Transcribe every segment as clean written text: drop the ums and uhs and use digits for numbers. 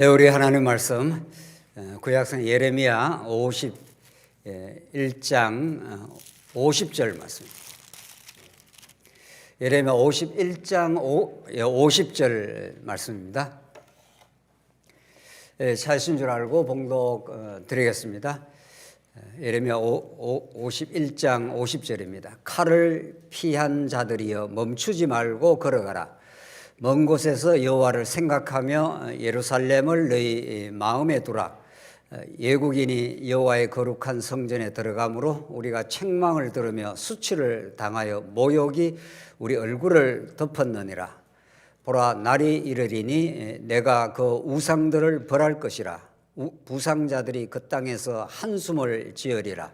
네, 우리 하나님 말씀 구약성 예레미야 51장 50절 말씀입니다. 예레미야 51장 50절 말씀입니다. 찾으신 줄 알고 봉독 드리겠습니다. 예레미야 51장 50절입니다. 칼을 피한 자들이여 멈추지 말고 걸어가라. 먼 곳에서 여호와를 생각하며 예루살렘을 너희 마음에 두라. 예국인이 여호와의 거룩한 성전에 들어가므로 우리가 책망을 들으며 수치를 당하여 모욕이 우리 얼굴을 덮었느니라. 보라, 날이 이르리니 내가 그 우상들을 벌할 것이라. 부상자들이 그 땅에서 한숨을 지으리라.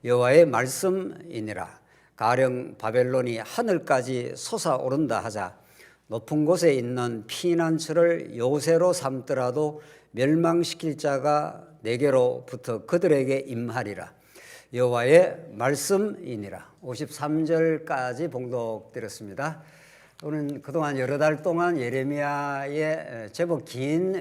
여호와의 말씀이니라. 가령 바벨론이 하늘까지 솟아오른다 하자. 높은 곳에 있는 피난처를 요새로 삼더라도 멸망시킬 자가 내게로부터 그들에게 임하리라. 여호와의 말씀이니라. 53절까지 봉독드렸습니다. 오늘 그동안 여러 달 동안 예레미야의 제법 긴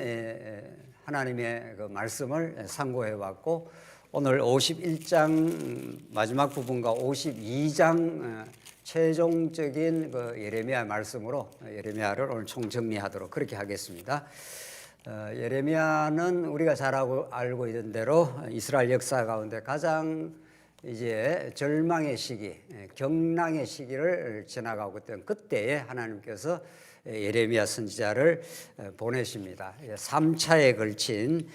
하나님의 그 말씀을 상고해 왔고, 오늘 51장 마지막 부분과 52장 최종적인 그 예레미야 말씀으로 예레미야를 오늘 총정리하도록 그렇게 하겠습니다. 예레미야는 우리가 잘 알고 있는 대로 이스라엘 역사 가운데 가장 이제 절망의 시기, 경랑의 시기를 지나가고 있던 그때에 하나님께서 예레미야 선지자를 보내십니다. 3차에 걸친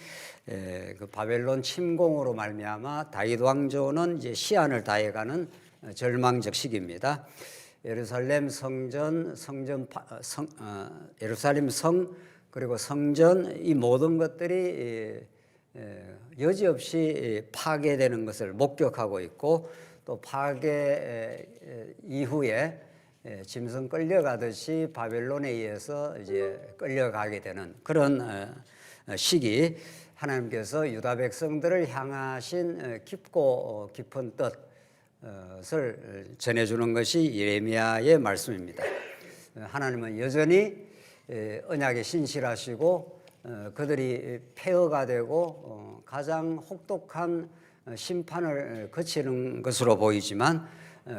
그 바벨론 침공으로 말미암아 다윗 왕조는 이제 시한을 다해가는 절망적 시기입니다. 예루살렘 성전, 예루살렘 성, 그리고 성전, 이 모든 것들이 여지없이 파괴되는 것을 목격하고 있고, 또 파괴 이후에 짐승 끌려가듯이 바벨론에 의해서 이제 끌려가게 되는 그런 시기, 하나님께서 유다 백성들을 향하신 깊고 깊은 뜻을 전해주는 것이 예레미야의 말씀입니다. 하나님은 여전히 언약에 신실하시고 그들이 폐허가 되고 가장 혹독한 심판을 거치는 것으로 보이지만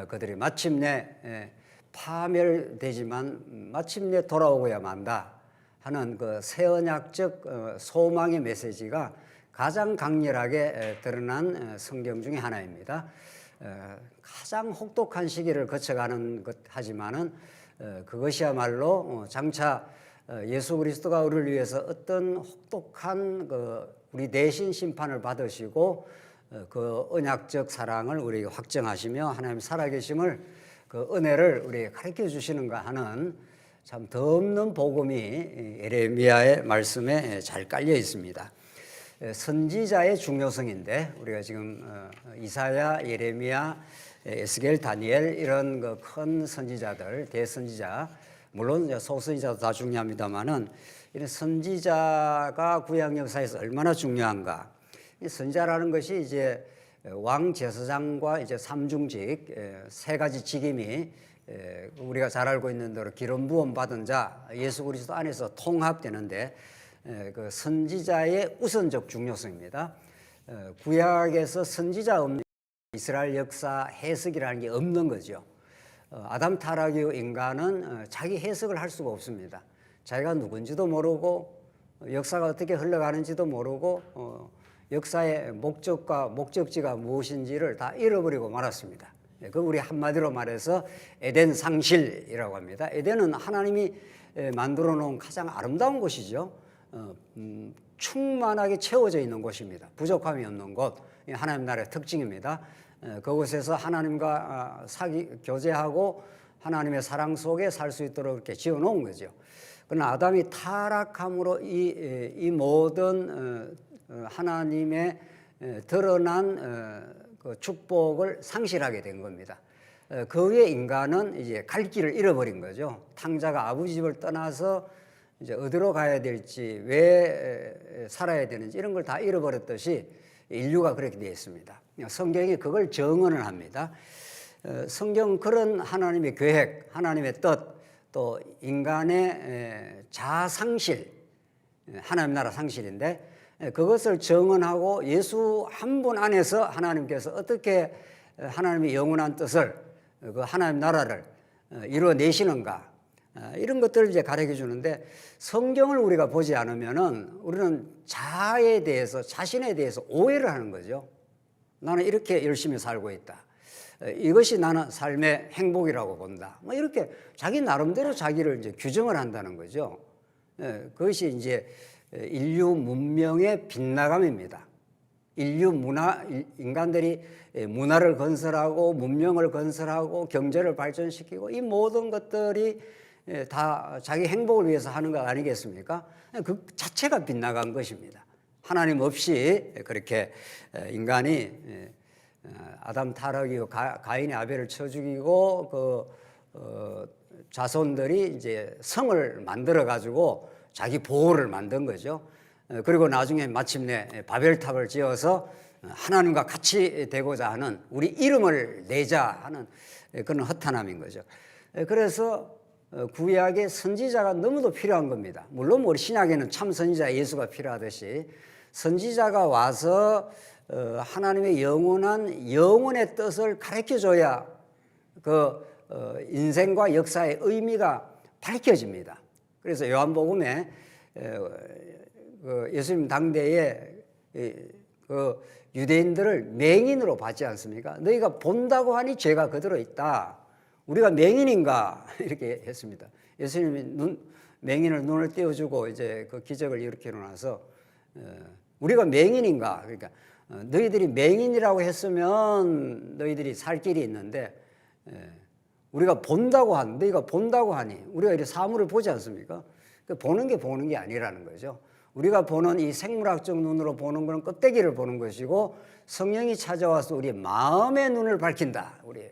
그들이 마침내 파멸되지만 마침내 돌아오고야 만다 하는 그 새언약적 소망의 메시지가 가장 강렬하게 드러난 성경 중에 하나입니다. 가장 혹독한 시기를 거쳐가는 것 하지만은 그것이야말로 장차 예수 그리스도가 우리를 위해서 어떤 혹독한 우리 대신 심판을 받으시고 그 언약적 사랑을 우리에게 확정하시며 하나님 살아계심을 그 은혜를 우리에게 가르쳐 주시는가 하는 참 덧없는 복음이 예레미야의 말씀에 잘 깔려 있습니다. 선지자의 중요성인데, 우리가 지금 이사야, 예레미야, 에스겔, 다니엘 이런 그 큰 선지자들, 대선지자, 물론 소선지자도 다 중요합니다만은 이런 선지자가 구약 역사에서 얼마나 중요한가. 이 선지자라는 것이 이제 왕 제사장과 이제 삼중직 세 가지 직임이 우리가 잘 알고 있는 대로 기름 부음 받은 자 예수 그리스도 안에서 통합되는데, 그 선지자의 우선적 중요성입니다. 구약에서 선지자 없는 이스라엘 역사 해석이라는 게 없는 거죠. 아담 타락 이후 인간은 자기 해석을 할 수가 없습니다. 자기가 누군지도 모르고 역사가 어떻게 흘러가는지도 모르고 역사의 목적과 목적지가 무엇인지를 다 잃어버리고 말았습니다. 그 우리 한마디로 말해서 에덴 상실이라고 합니다. 에덴은 하나님이 만들어 놓은 가장 아름다운 곳이죠. 충만하게 채워져 있는 곳입니다. 부족함이 없는 곳, 하나님 나라의 특징입니다. 그곳에서 하나님과 교제하고 하나님의 사랑 속에 살 수 있도록 이렇게 지어놓은 거죠. 그러나 아담이 타락함으로 이 모든 하나님의 드러난 그 축복을 상실하게 된 겁니다. 그 후에 인간은 이제 갈 길을 잃어버린 거죠. 탕자가 아버지 집을 떠나서 이제 어디로 가야 될지, 왜 살아야 되는지 이런 걸 다 잃어버렸듯이 인류가 그렇게 되어 있습니다. 성경이 그걸 정언을 합니다. 성경은 그런 하나님의 계획, 하나님의 뜻, 또 인간의 자상실, 하나님 나라 상실인데 그것을 정언하고 예수 한 분 안에서 하나님께서 어떻게 하나님의 영원한 뜻을 그 하나님 나라를 이루어내시는가 이런 것들을 이제 가르쳐 주는데 성경을 우리가 보지 않으면은 우리는 자아에 대해서 자신에 대해서 오해를 하는 거죠. 나는 이렇게 열심히 살고 있다. 이것이 나는 삶의 행복이라고 본다. 뭐 이렇게 자기 나름대로 자기를 이제 규정을 한다는 거죠. 그것이 이제 인류 문명의 빗나감입니다. 인간들이 문화를 건설하고 문명을 건설하고 경제를 발전시키고 이 모든 것들이 다 자기 행복을 위해서 하는 것 아니겠습니까? 그 자체가 빗나간 것입니다. 하나님 없이 그렇게 인간이 아담 타락이고 가인이 아벨을 쳐 죽이고 자손들이 이제 성을 만들어 가지고 자기 보호를 만든 거죠. 그리고 나중에 마침내 바벨탑을 지어서 하나님과 같이 되고자 하는 우리 이름을 내자 하는 그런 허탄함인 거죠. 그래서 구약의 선지자가 너무도 필요한 겁니다. 물론 우리 신약에는 참 선지자 예수가 필요하듯이 선지자가 와서 하나님의 영원의 뜻을 가르쳐줘야 그 인생과 역사의 의미가 밝혀집니다. 그래서 요한복음에 예수님 당대에 그 유대인들을 맹인으로 봤지 않습니까? 너희가 본다고 하니 죄가 그대로 있다. 우리가 맹인인가 이렇게 했습니다. 예수님이 맹인을 눈을 띄워주고 이제 그 기적을 일으키고 나서 우리가 맹인인가? 그러니까 너희들이 맹인이라고 했으면 너희들이 살 길이 있는데 너희가 본다고 하니 우리가 이렇게 사물을 보지 않습니까? 보는 게 아니라는 거죠. 우리가 보는 이 생물학적 눈으로 보는 것은 껍데기를 보는 것이고 성령이 찾아와서 우리의 마음의 눈을 밝힌다. 우리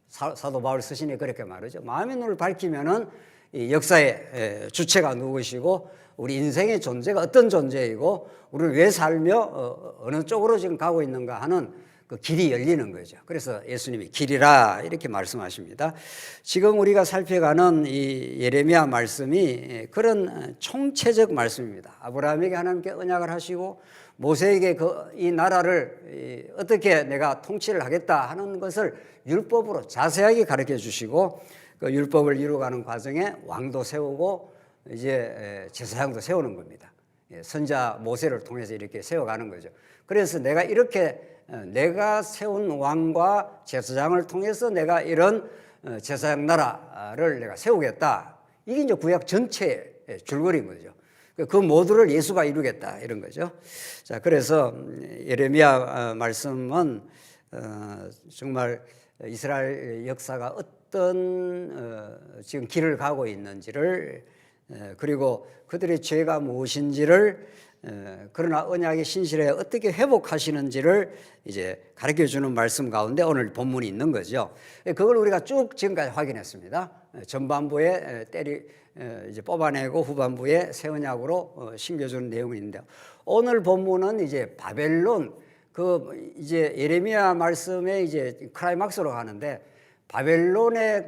사도 바울 스신이 그렇게 말하죠. 마음의 눈을 밝히면은 이 역사의 주체가 누구시고 우리 인생의 존재가 어떤 존재이고 우리를 왜 살며 어느 쪽으로 지금 가고 있는가 하는 그 길이 열리는 거죠. 그래서 예수님이 길이라 이렇게 말씀하십니다. 지금 우리가 살펴가는 이 예레미야 말씀이 그런 총체적 말씀입니다. 아브라함에게 하나님께 언약을 하시고 모세에게 이 나라를 어떻게 내가 통치를 하겠다 하는 것을 율법으로 자세하게 가르쳐 주시고 그 율법을 이루어가는 과정에 왕도 세우고 이제 제사장도 세우는 겁니다. 선자 모세를 통해서 이렇게 세워가는 거죠. 그래서 내가 세운 왕과 제사장을 통해서 내가 이런 제사장 나라를 내가 세우겠다. 이게 이제 구약 전체의 줄거리인 거죠. 그 모두를 예수가 이루겠다 이런 거죠. 자, 그래서 예레미야 말씀은 정말 이스라엘 역사가 어떤 지금 길을 가고 있는지를 그리고 그들의 죄가 무엇인지를 그러나 언약의 신실에 어떻게 회복하시는지를 이제 가르쳐 주는 말씀 가운데 오늘 본문이 있는 거죠. 그걸 우리가 쭉 지금까지 확인했습니다. 전반부에 이제 뽑아내고 후반부에 새 언약으로 심겨주는 내용이 있는데 오늘 본문은 이제 바벨론 이제 예레미야 말씀에 이제 클라이막스로 가는데 바벨론의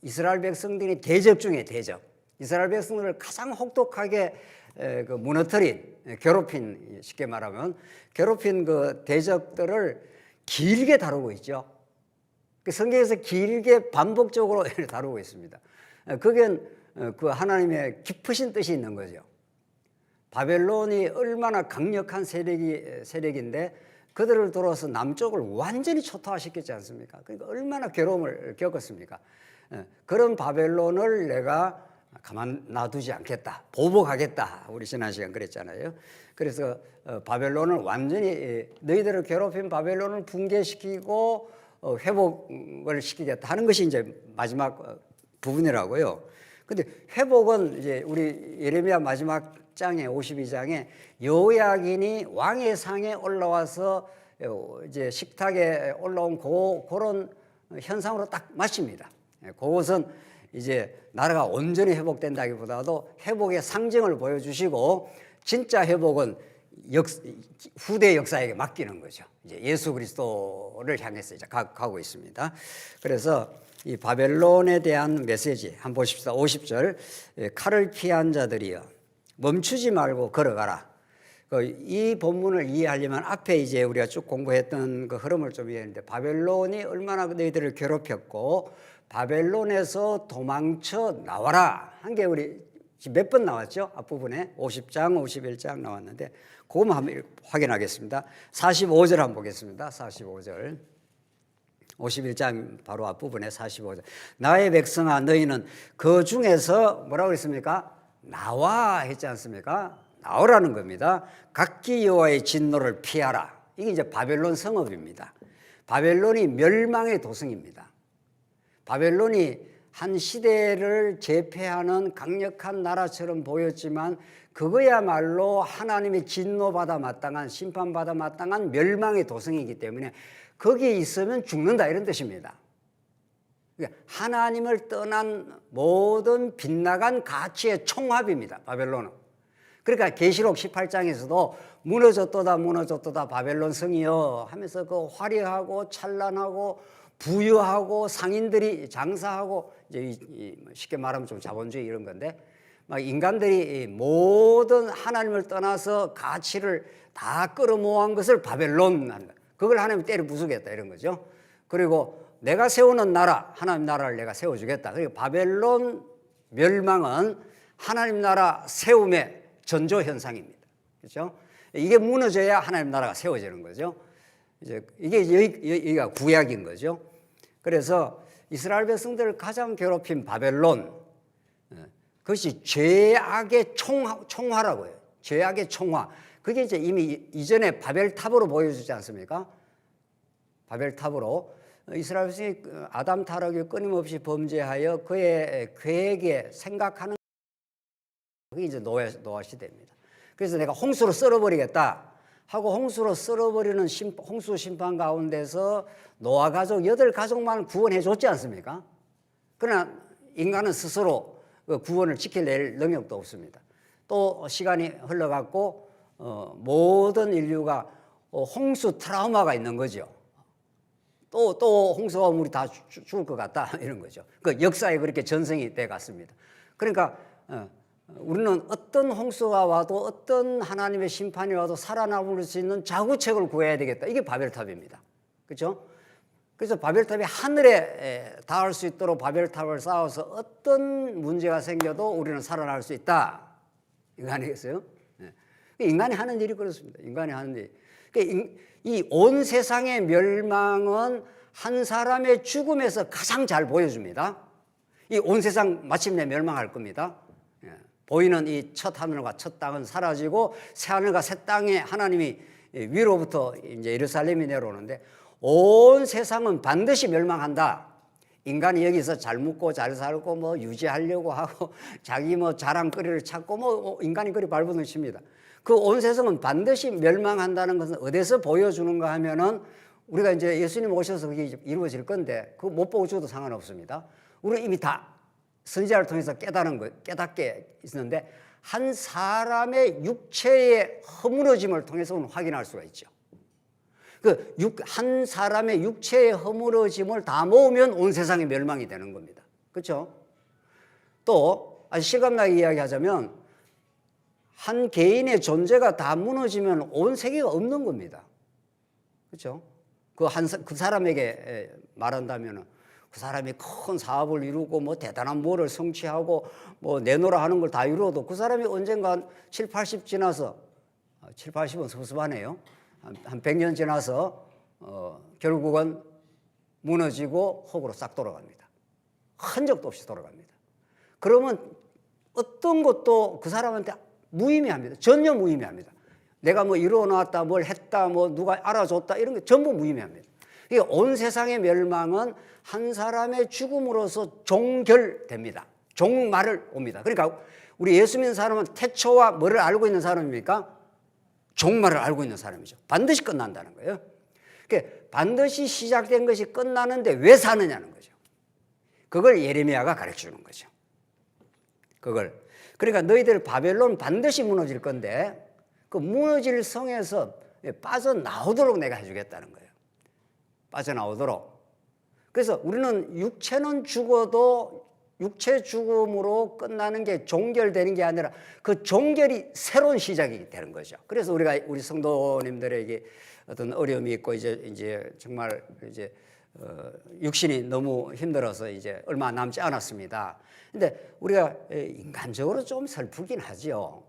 이스라엘 백성들이 대적 중에 대적. 이스라엘 백성들을 가장 혹독하게 무너뜨린 괴롭힌 쉽게 말하면 괴롭힌 그 대적들을 길게 다루고 있죠. 성경에서 길게 반복적으로 다루고 있습니다. 그게 그 하나님의 깊으신 뜻이 있는 거죠. 바벨론이 얼마나 강력한 세력인데 그들을 돌아서 남쪽을 완전히 초토화시켰지 않습니까? 그러니까 얼마나 괴로움을 겪었습니까? 그런 바벨론을 내가 가만 놔두지 않겠다. 보복하겠다. 우리 지난 시간 그랬잖아요. 그래서 바벨론을 완전히 너희들을 괴롭힌 바벨론을 붕괴시키고 회복을 시키겠다 하는 것이 이제 마지막 부분이라고요. 근데 회복은 이제 우리 예레미야 마지막 장에 52장에 여호야긴이 왕의 상에 올라와서 이제 식탁에 올라온 그런 현상으로 딱 맞습니다. 그것은 이제 나라가 온전히 회복된다기보다도 회복의 상징을 보여주시고 진짜 회복은 후대 역사에게 맡기는 거죠. 이제 예수 그리스도를 향해서 이제 가고 있습니다. 그래서 이 바벨론에 대한 메시지 한번 보십시다. 50절 칼을 피한 자들이여 멈추지 말고 걸어가라. 이 본문을 이해하려면 앞에 이제 우리가 쭉 공부했던 그 흐름을 좀 이해했는데, 바벨론이 얼마나 너희들을 괴롭혔고 바벨론에서 도망쳐 나와라 한 게 우리 몇 번 나왔죠? 앞부분에 50장, 51장 나왔는데 그것만 한번 확인하겠습니다. 45절 한번 보겠습니다. 45절. 51장 바로 앞부분에 45절. 나의 백성아, 너희는 그 중에서 뭐라고 했습니까? 나와 했지 않습니까? 나오라는 겁니다. 각기 여호와의 진노를 피하라. 이게 이제 바벨론 성읍입니다. 바벨론이 멸망의 도성입니다. 바벨론이 한 시대를 제패하는 강력한 나라처럼 보였지만 그거야말로 하나님의 진노받아 마땅한, 심판받아 마땅한 멸망의 도성이기 때문에 거기에 있으면 죽는다 이런 뜻입니다. 하나님을 떠난 모든 빗나간 가치의 총합입니다. 바벨론은. 그러니까 계시록 18장에서도 무너졌도다 무너졌도다 바벨론 성이여 하면서 그 화려하고 찬란하고 부유하고 상인들이 장사하고, 이제 쉽게 말하면 좀 자본주의 이런 건데, 막 인간들이 모든 하나님을 떠나서 가치를 다 끌어모은 것을 바벨론 하는 거예요. 그걸 하나님 때려 부수겠다 이런 거죠. 그리고 내가 세우는 나라, 하나님 나라를 내가 세워주겠다. 그리고 바벨론 멸망은 하나님 나라 세움의 전조 현상입니다. 그렇죠? 이게 무너져야 하나님 나라가 세워지는 거죠. 이제 이게 여기가 구약인 거죠. 그래서 이스라엘 백성들을 가장 괴롭힌 바벨론, 그것이 죄악의 총화라고 해요. 죄악의 총화. 그게 이제 이미 이전에 바벨탑으로 보여주지 않습니까? 바벨탑으로 이스라엘 백성이 아담 타락이 끊임없이 범죄하여 그의 계획에 생각하는, 그게 이제 노아 시대입니다. 그래서 내가 홍수로 썰어버리겠다 하고 홍수로 썰어버리는 홍수 심판 가운데서 노아 가족 8가족만 구원해 줬지 않습니까? 그러나 인간은 스스로 구원을 지켜낼 능력도 없습니다. 또 시간이 흘러갔고 모든 인류가 홍수 트라우마가 있는 거죠. 또 홍수가 오면 우리 다 죽을 것 같다 이런 거죠. 그 역사에 그렇게 전승이 돼 갔습니다. 그러니까 우리는 어떤 홍수가 와도 어떤 하나님의 심판이 와도 살아남을 수 있는 자구책을 구해야 되겠다. 이게 바벨탑입니다. 그렇죠? 그래서 바벨탑이 하늘에 닿을 수 있도록 바벨탑을 쌓아서 어떤 문제가 생겨도 우리는 살아날 수 있다. 이거 아니겠어요? 인간이 하는 일이 그렇습니다. 인간이 하는 일. 이 온 세상의 멸망은 한 사람의 죽음에서 가장 잘 보여줍니다. 이 온 세상 마침내 멸망할 겁니다. 보이는 이 첫 하늘과 첫 땅은 사라지고 새 하늘과 새 땅에 하나님이 위로부터 이제 예루살렘이 내려오는데 온 세상은 반드시 멸망한다. 인간이 여기서 잘 묵고 잘 살고 뭐 유지하려고 하고 자기 뭐 자랑거리를 찾고 뭐 인간이 그리 발버둥 칩니다. 그 온 세상은 반드시 멸망한다는 것은 어디서 보여주는가 하면은 우리가 이제 예수님 오셔서 그게 이루어질 건데 그거 못 보고 죽어도 상관없습니다. 우리는 이미 다 선지자를 통해서 깨닫게 있는데 한 사람의 육체의 허물어짐을 통해서 확인할 수가 있죠. 한 사람의 육체의 허물어짐을 다 모으면 온 세상의 멸망이 되는 겁니다. 그렇죠? 또 아주 실감나게 이야기하자면 한 개인의 존재가 다 무너지면 온 세계가 없는 겁니다. 그렇죠? 그 사람에게 말한다면 그 사람이 큰 사업을 이루고 뭐 대단한 뭐를 성취하고 뭐 내놓으라 하는 걸 다 이루어도 그 사람이 언젠가 7, 80 지나서 7, 80은 섭섭하네요. 한 100년 지나서 결국은 무너지고 흙으로 싹 돌아갑니다. 흔적도 없이 돌아갑니다. 그러면 어떤 것도 그 사람한테 무의미합니다. 전혀 무의미합니다. 내가 뭐 이루어 놨다, 뭘 했다, 뭐 누가 알아줬다 이런 게 전부 무의미합니다. 온 세상의 멸망은 한 사람의 죽음으로서 종결됩니다. 종말을 옵니다. 그러니까 우리 예수 믿는 사람은 태초와 뭐를 알고 있는 사람입니까? 종말을 알고 있는 사람이죠. 반드시 끝난다는 거예요. 그러니까 반드시 시작된 것이 끝나는데 왜 사느냐는 거죠. 그걸 예레미야가 가르쳐주는 거죠. 그러니까 너희들 바벨론 반드시 무너질 건데 그 무너질 성에서 빠져나오도록 내가 해주겠다는 거예요. 빠져나오도록. 그래서 우리는 육체는 죽어도 육체 죽음으로 끝나는 게 종결되는 게 아니라 그 종결이 새로운 시작이 되는 거죠. 그래서 우리 성도님들에게 어떤 어려움이 있고 이제 정말 이제 육신이 너무 힘들어서 이제 얼마 남지 않았습니다. 근데 우리가 인간적으로 좀 슬프긴 하죠.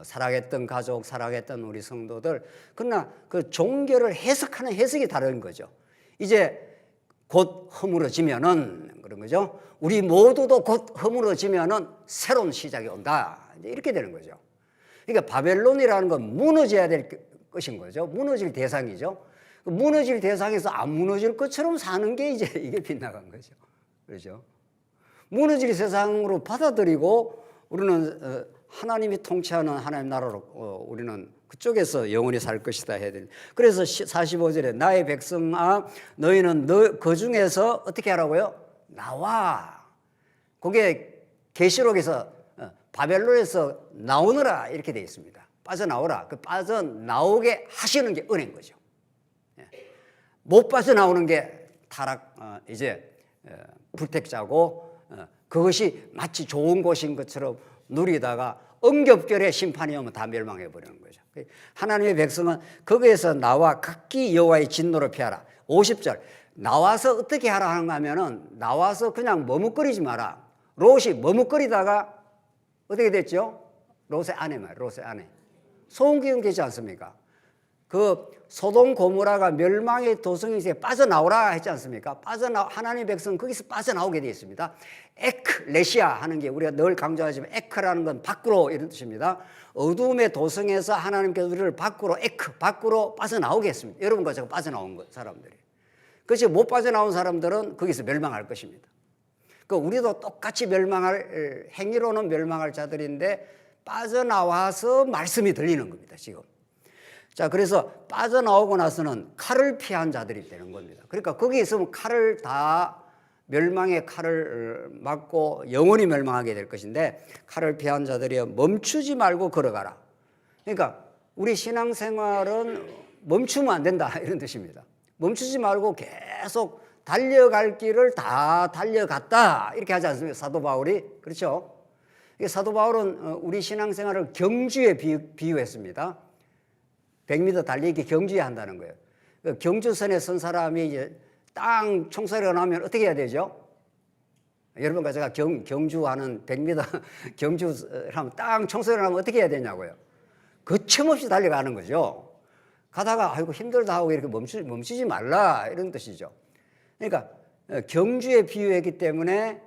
사랑했던 가족, 사랑했던 우리 성도들. 그러나 그 종교를 해석하는 해석이 다른 거죠. 이제 곧 허물어지면은 그런 거죠. 우리 모두도 곧 허물어지면은 새로운 시작이 온다. 이제 이렇게 되는 거죠. 그러니까 바벨론이라는 건 무너져야 될 것인 거죠. 무너질 대상이죠. 무너질 대상에서 안 무너질 것처럼 사는 게 이제 이게 빗나간 거죠. 그렇죠? 무너질 세상으로 받아들이고 우리는 하나님이 통치하는 하나님 나라로 우리는 그쪽에서 영원히 살 것이다 해야 됩니다. 그래서 45절에 나의 백성아 너희는 그 중에서 어떻게 하라고요? 나와. 그게 계시록에서 바벨론에서 나오느라 이렇게 되어 있습니다. 빠져나오라. 그 빠져나오게 하시는 게 은혜인 거죠. 못 빠져나오는 게 타락 이제 불택자고 그것이 마치 좋은 곳인 것처럼 누리다가 엉겹결에 심판이 오면 다 멸망해 버리는 거죠. 하나님의 백성은 거기에서 나와 각기 여호와의 진노를 피하라. 50절 나와서 어떻게 하라 하는가 하면은 나와서 그냥 머뭇거리지 마라. 롯이 머뭇거리다가 어떻게 됐죠? 롯의 아내 말이에요. 롯의 아내. 소음기운 되지 않습니까? 그 소돔 고모라가 멸망의 도성에서 빠져나오라 했지 않습니까? 하나님의 백성은 거기서 빠져나오게 되어 있습니다. 에크레시아 하는 게 우리가 늘 강조하지만 에크라는 건 밖으로 이런 뜻입니다. 어둠의 도성에서 하나님께서 우리를 밖으로 빠져나오게 했습니다. 여러분과 제가 빠져나온 사람들이. 그것이 못 빠져나온 사람들은 거기서 멸망할 것입니다. 그러니까 우리도 똑같이 멸망할 행위로는 멸망할 자들인데 빠져나와서 말씀이 들리는 겁니다. 지금. 자, 그래서 빠져나오고 나서는 칼을 피한 자들이 되는 겁니다. 그러니까 거기 있으면 멸망의 칼을 맞고 영원히 멸망하게 될 것인데 칼을 피한 자들이 멈추지 말고 걸어가라. 그러니까 우리 신앙생활은 멈추면 안 된다 이런 뜻입니다. 멈추지 말고 계속 달려갈 길을 다 달려갔다 이렇게 하지 않습니까? 사도 바울이. 그렇죠? 사도 바울은 우리 신앙생활을 경주에 비유했습니다. 100m 달리기 경주에 한다는 거예요. 경주선에 선 사람이 이제 땅 총소리가 나면 어떻게 해야 되죠? 여러분과 제가 경주하는 100m 경주를 하면 땅 총소리가 나면 어떻게 해야 되냐고요? 거침없이 달려가는 거죠. 가다가 아이고 힘들다 하고 이렇게 멈추지 말라 이런 뜻이죠. 그러니까 경주에 비유했기 때문에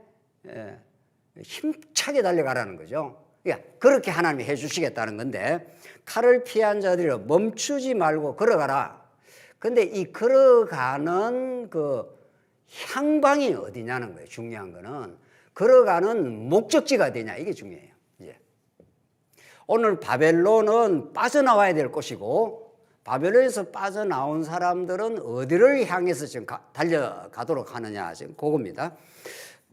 힘차게 달려가라는 거죠. 그러니까 그렇게 하나님이 해주시겠다는 건데 칼을 피한 자들이 멈추지 말고 걸어가라. 근데 이 걸어가는 그 향방이 어디냐는 거예요. 중요한 거는 걸어가는 목적지가 어디냐 이게 중요해요. 이제 오늘 바벨론은 빠져나와야 될 곳이고 바벨론에서 빠져나온 사람들은 어디를 향해서 지금 달려가도록 하느냐 지금 그겁니다.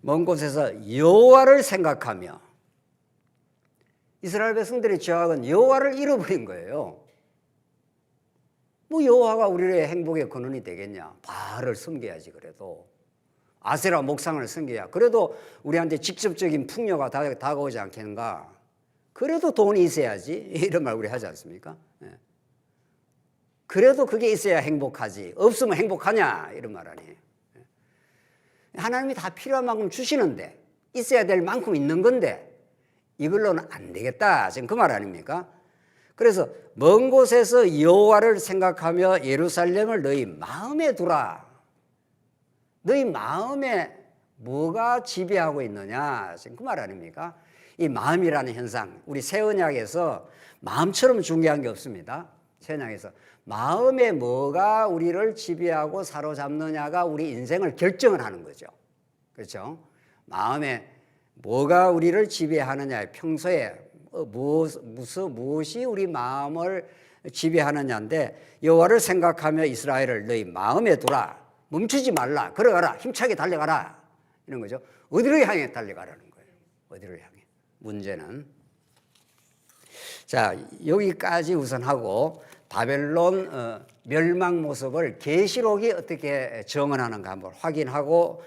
먼 곳에서 여호와를 생각하며 이스라엘 백성들의 죄악은 여호와를 잃어버린 거예요. 뭐 여호와가 우리의 행복의 근원이 되겠냐? 바알을 섬겨야지. 그래도 아세라 목상을 섬겨야 그래도 우리한테 직접적인 풍요가 다가오지 않겠는가? 그래도 돈이 있어야지 이런 말 우리 하지 않습니까? 그래도 그게 있어야 행복하지. 없으면 행복하냐? 이런 말 아니에요. 하나님이 다 필요한 만큼 주시는데 있어야 될 만큼 있는 건데 이걸로는 안 되겠다. 지금 그 말 아닙니까? 그래서 먼 곳에서 여호와를 생각하며 예루살렘을 너희 마음에 두라. 너희 마음에 뭐가 지배하고 있느냐? 지금 그 말 아닙니까? 이 마음이라는 현상, 우리 새 언약에서 마음처럼 중요한 게 없습니다. 새 언약에서 마음에 뭐가 우리를 지배하고 사로잡느냐가 우리 인생을 결정을 하는 거죠. 그렇죠? 마음에 뭐가 우리를 지배하느냐, 평소에 무엇이 우리 마음을 지배하느냐인데 여호와를 생각하며 이스라엘을 너희 마음에 두라. 멈추지 말라. 걸어가라. 힘차게 달려가라. 이런 거죠. 어디를 향해 달려가라는 거예요. 어디를 향해. 문제는 자 여기까지 우선 하고 바벨론 멸망 모습을 계시록이 어떻게 정언하는가 한번 확인하고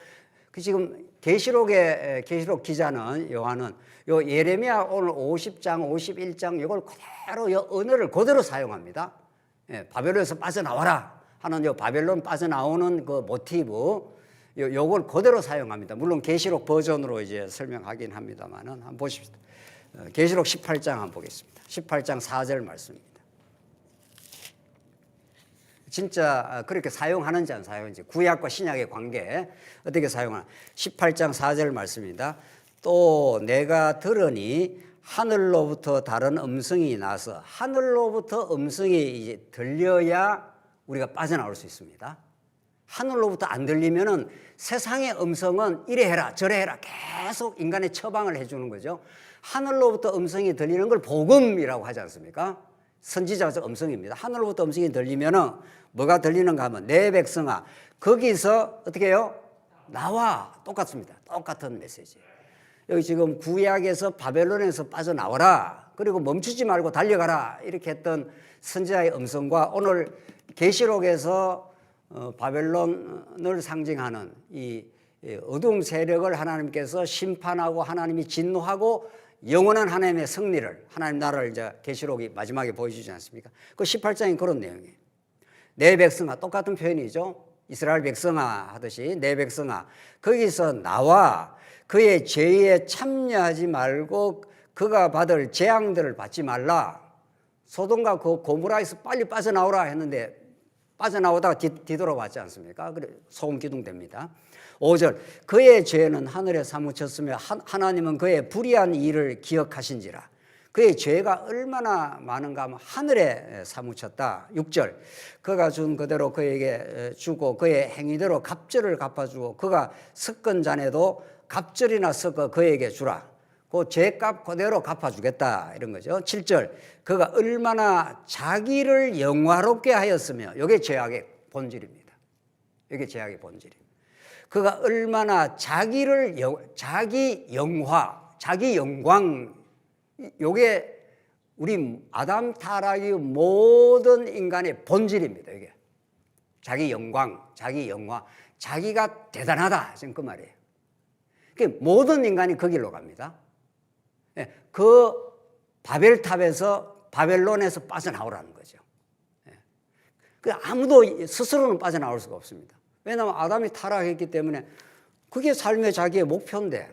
지금 계시록 기자는 요한은 요 예레미야 오늘 50장, 51장 이걸 그대로 요 언어를 그대로 사용합니다. 예, 바벨론에서 빠져나와라 하는 요 바벨론 빠져나오는 그 모티브 요걸 그대로 사용합니다. 물론 계시록 버전으로 이제 설명하긴 합니다만은 한번 보십시다. 계시록 18장 한번 보겠습니다. 18장 4절 말씀입니다. 진짜 그렇게 사용하는지 안 사용하는지 구약과 신약의 관계 어떻게 사용하나 18장 4절 말씀입니다. 또 내가 들으니 하늘로부터 다른 음성이 나서 하늘로부터 음성이 이제 들려야 우리가 빠져나올 수 있습니다. 하늘로부터 안 들리면은 세상의 음성은 이래 해라 저래 해라 계속 인간의 처방을 해주는 거죠. 하늘로부터 음성이 들리는 걸 복음이라고 하지 않습니까? 선지자적 음성입니다. 하늘로부터 음성이 들리면은 뭐가 들리는가 하면 내 백성아 거기서 어떻게 해요? 나와. 똑같습니다. 똑같은 메시지. 여기 지금 구약에서 바벨론에서 빠져나와라. 그리고 멈추지 말고 달려가라. 이렇게 했던 선지자의 음성과 오늘 계시록에서 바벨론을 상징하는 이 어두움 세력을 하나님께서 심판하고 하나님이 진노하고 영원한 하나님의 승리를 하나님 나라를 이제 계시록이 마지막에 보여주지 않습니까? 그 18장이 그런 내용이에요. 내 백성아 똑같은 표현이죠. 이스라엘 백성아 하듯이 내 백성아 거기서 나와 그의 죄에 참여하지 말고 그가 받을 재앙들을 받지 말라. 소돔과 그 고모라에서 빨리 빠져나오라 했는데 빠져나오다가 뒤돌아왔지 않습니까? 그래 소금 기둥 됩니다. 5절 그의 죄는 하늘에 사무쳤으며 하나님은 그의 불의한 일을 기억하신지라. 그의 죄가 얼마나 많은가 하면 하늘에 사무쳤다. 6절 그가 준 그대로 그에게 주고 그의 행위대로 갑절을 갚아주고 그가 섞은 잔에도 갑절이나 섞어 그에게 주라. 그 죄값 그대로 갚아주겠다 이런 거죠. 7절 그가 얼마나 자기를 영화롭게 하였으며 이게 죄악의 본질입니다. 이게 죄악의 본질입니다. 그가 얼마나 자기 영화, 자기 영광 이게 우리 아담 타락의 모든 인간의 본질입니다. 이게 자기 영광, 자기 영화, 자기가 대단하다 지금 그 말이에요. 모든 인간이 그 길로 갑니다. 그 바벨탑에서 바벨론에서 빠져나오라는 거죠. 아무도 스스로는 빠져나올 수가 없습니다. 왜냐하면 아담이 타락했기 때문에 그게 삶의 자기의 목표인데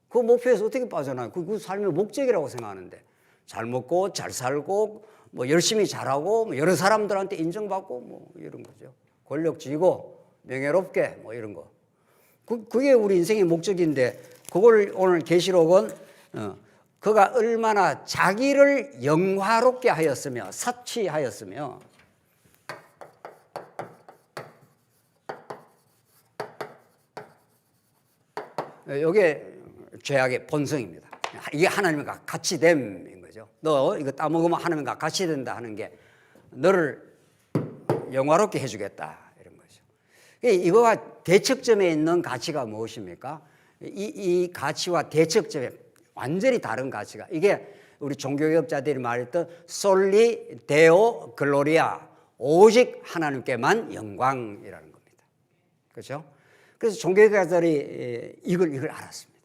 그 목표에서 어떻게 빠져나와요? 그 삶의 목적이라고 생각하는데 잘 먹고 잘 살고 뭐 열심히 잘하고 뭐 여러 사람들한테 인정받고 뭐 이런 거죠. 권력 쥐고 명예롭게 뭐 이런 거. 그게 우리 인생의 목적인데 그걸 오늘 계시록은 그가 얼마나 자기를 영화롭게 하였으며 사치하였으며 이게 죄악의 본성입니다. 이게 하나님과 같이 됨인 거죠. 너 이거 따먹으면 하나님과 같이 된다 하는 게 너를 영화롭게 해주겠다 이런 거죠. 이거와 대척점에 있는 가치가 무엇입니까? 이 가치와 대척점에 완전히 다른 가치가 이게 우리 종교개혁자들이 말했던 솔리 데오 글로리아 오직 하나님께만 영광이라는 겁니다. 그렇죠? 그래서 종교개혁자들이 이걸 알았습니다.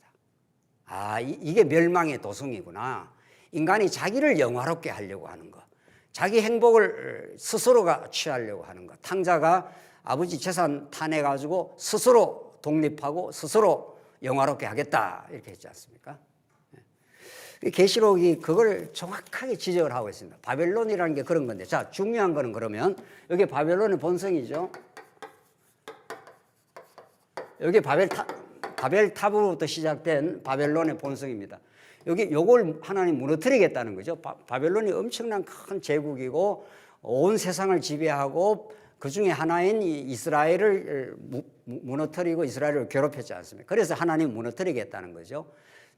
아, 이게 멸망의 도성이구나. 인간이 자기를 영화롭게 하려고 하는 거, 자기 행복을 스스로가 취하려고 하는 거. 탕자가 아버지 재산 타내가지고 스스로 독립하고 스스로 영화롭게 하겠다 이렇게 했지 않습니까? 계시록이 그걸 정확하게 지적을 하고 있습니다. 바벨론이라는 게 그런 건데, 자 중요한 거는 그러면 여기 바벨론의 본성이죠. 여기 바벨탑으로부터 시작된 바벨론의 본성입니다. 여기 요걸 하나님 무너뜨리겠다는 거죠. 바벨론이 엄청난 큰 제국이고 온 세상을 지배하고 그 중에 하나인 이스라엘을 무너뜨리고 이스라엘을 괴롭혔지 않습니까? 그래서 하나님 무너뜨리겠다는 거죠.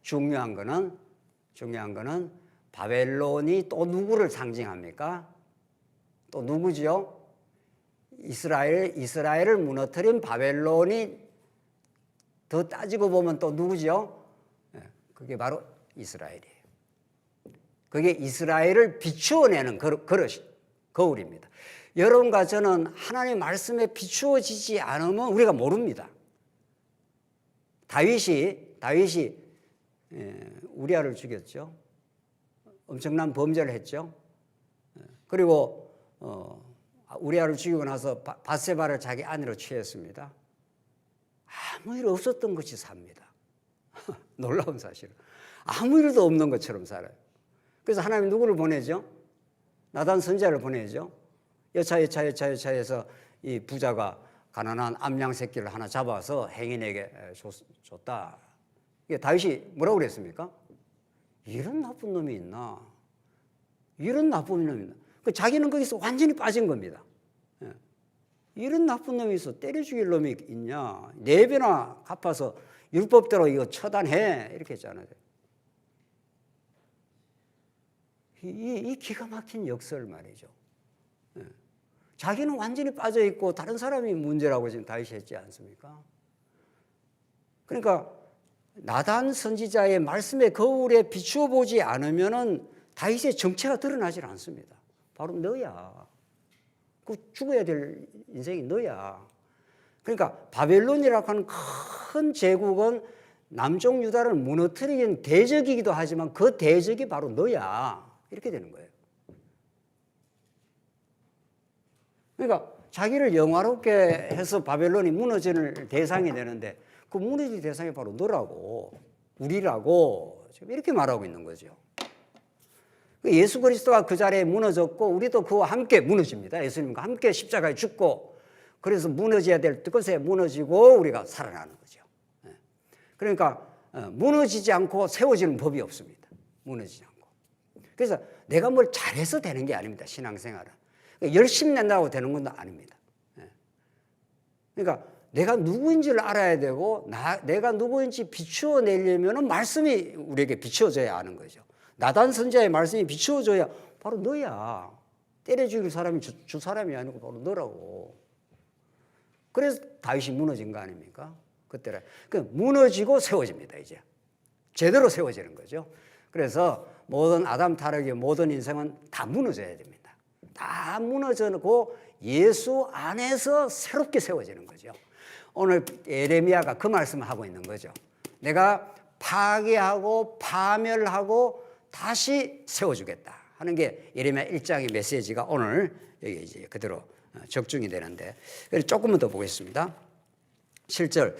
중요한 거는 바벨론이 또 누구를 상징합니까? 또 누구죠? 이스라엘을 무너뜨린 바벨론이 더 따지고 보면 또 누구죠? 그게 바로 이스라엘이에요. 그게 이스라엘을 비추어내는 거울입니다. 여러분과 저는 하나님의 말씀에 비추어지지 않으면 우리가 모릅니다. 다윗이 우리아를 죽였죠. 엄청난 범죄를 했죠. 그리고 우리아를 죽이고 나서 밧세바를 자기 아내로 취했습니다. 아무 일 없었던 것이 삽니다. 놀라운 사실은. 아무 일도 없는 것처럼 살아요. 그래서 하나님이 누구를 보내죠? 나단 선지자를 보내죠. 여차해서 이 부자가 가난한 암양 새끼를 하나 잡아서 행인에게 줬다. 이게 다윗이 뭐라고 그랬습니까? 이런 나쁜 놈이 있나? 이런 나쁜 놈이 있나? 자기는 거기서 완전히 빠진 겁니다. 이런 나쁜 놈이 있어. 때려 죽일 놈이 있냐? 4배나 갚아서 율법대로 이거 처단해. 이렇게 했잖아요. 이 기가 막힌 역설 말이죠. 자기는 완전히 빠져있고 다른 사람이 문제라고 지금 다윗이 했지 않습니까? 그러니까 나단 선지자의 말씀의 거울에 비추어 보지 않으면은 다윗의 정체가 드러나질 않습니다. 바로 너야. 그 죽어야 될 인생이 너야. 그러니까 바벨론이라고 하는 큰 제국은 남쪽 유다를 무너뜨리는 대적이기도 하지만 그 대적이 바로 너야. 이렇게 되는 거예요. 그러니까 자기를 영화롭게 해서 바벨론이 무너지는 대상이 되는데 그 무너질 대상이 바로 너라고, 우리라고 지금 이렇게 말하고 있는 거죠. 예수 그리스도가 그 자리에 무너졌고 우리도 그와 함께 무너집니다. 예수님과 함께 십자가에 죽고 그래서 무너져야 될 것에 무너지고 우리가 살아나는 거죠. 그러니까 무너지지 않고 세워지는 법이 없습니다. 무너지지 않고. 그래서 내가 뭘 잘해서 되는 게 아닙니다. 신앙생활은. 열심히 낸다고 되는 건 아닙니다. 그러니까 내가 누구인지를 알아야 되고 내가 누구인지 비추어 내려면 말씀이 우리에게 비추어져야 하는 거죠. 나단 선지자의 말씀이 비추어져야 바로 너야. 때려 죽일 사람이 주 사람이 아니고 바로 너라고. 그래서 다윗이 무너진 거 아닙니까? 그때는. 무너지고 세워집니다. 이제 제대로 세워지는 거죠. 그래서 모든 아담 타락의 모든 인생은 다 무너져야 됩니다. 다 무너져고 예수 안에서 새롭게 세워지는 거죠. 오늘 예레미야가 그 말씀을 하고 있는 거죠. 내가 파괴하고 파멸하고 다시 세워주겠다 하는 게 예레미야 1장의 메시지가 오늘 여기 이제 그대로 적중이 되는데 조금만 더 보겠습니다. 7절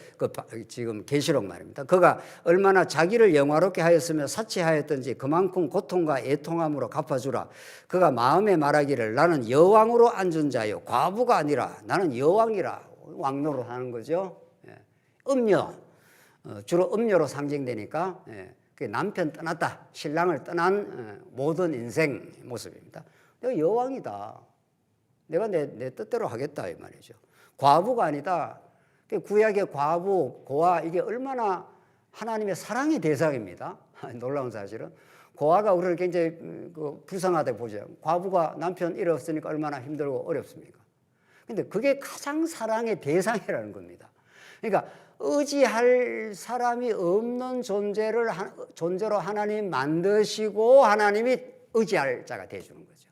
지금 계시록 말입니다. 그가 얼마나 자기를 영화롭게 하였으며 사치하였던지 그만큼 고통과 애통함으로 갚아주라. 그가 마음에 말하기를 나는 여왕으로 앉은 자요 과부가 아니라 나는 여왕이라. 왕노릇 하는 거죠. 음녀 주로 음녀로 상징되니까 남편 떠났다 신랑을 떠난 모든 인생 모습입니다. 내가 여왕이다. 내가 내 뜻대로 하겠다 이 말이죠. 과부가 아니다. 구약의 과부, 고아 이게 얼마나 하나님의 사랑의 대상입니다. 놀라운 사실은 고아가 우리를 굉장히 불쌍하다고 보죠. 과부가 남편 잃었으니까 얼마나 힘들고 어렵습니까? 근데 그게 가장 사랑의 대상이라는 겁니다. 그러니까 의지할 사람이 없는 존재로 하나님 만드시고 하나님이 의지할 자가 되어주는 거죠.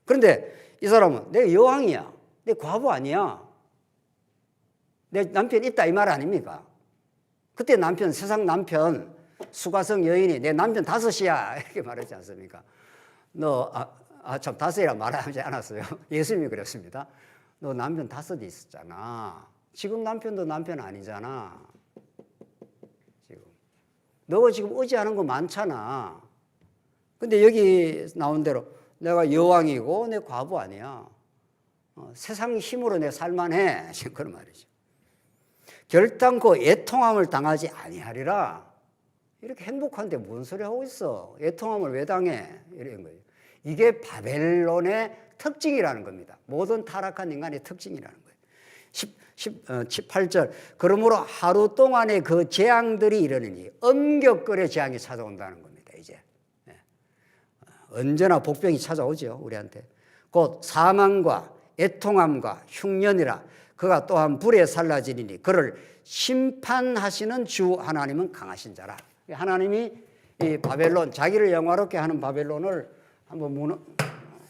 그런데 이 사람은 내가 여왕이야. 내 과부 아니야. 내 남편 있다 이 말 아닙니까? 그때 세상 남편 수가성 여인이 내 남편 5이야 이렇게 말하지 않습니까? 참 5이라 말하지 않았어요. 예수님이 그랬습니다. 너 남편 5이 있었잖아. 지금 남편도 남편 아니잖아. 너가 지금 의지하는 거 많잖아. 근데 여기 나온 대로 내가 여왕이고 내 과부 아니야. 세상 힘으로 내 살만해. 지금 그런 말이죠. 결단코 애통함을 당하지 아니하리라. 이렇게 행복한데 뭔 소리 하고 있어? 애통함을 왜 당해? 이런 거예요. 이게 바벨론의 특징이라는 겁니다. 모든 타락한 인간의 특징이라는 거예요. 18절 그러므로 하루 동안에 그 재앙들이 이르느니 엄격거려 재앙이 찾아온다는 겁니다. 이제 언제나 복병이 찾아오죠. 우리한테. 곧 사망과 애통함과 흉년이라 그가 또한 불에 살라지리니 그를 심판하시는 주 하나님은 강하신 자라. 하나님이 이 바벨론 자기를 영화롭게 하는 바벨론을 한번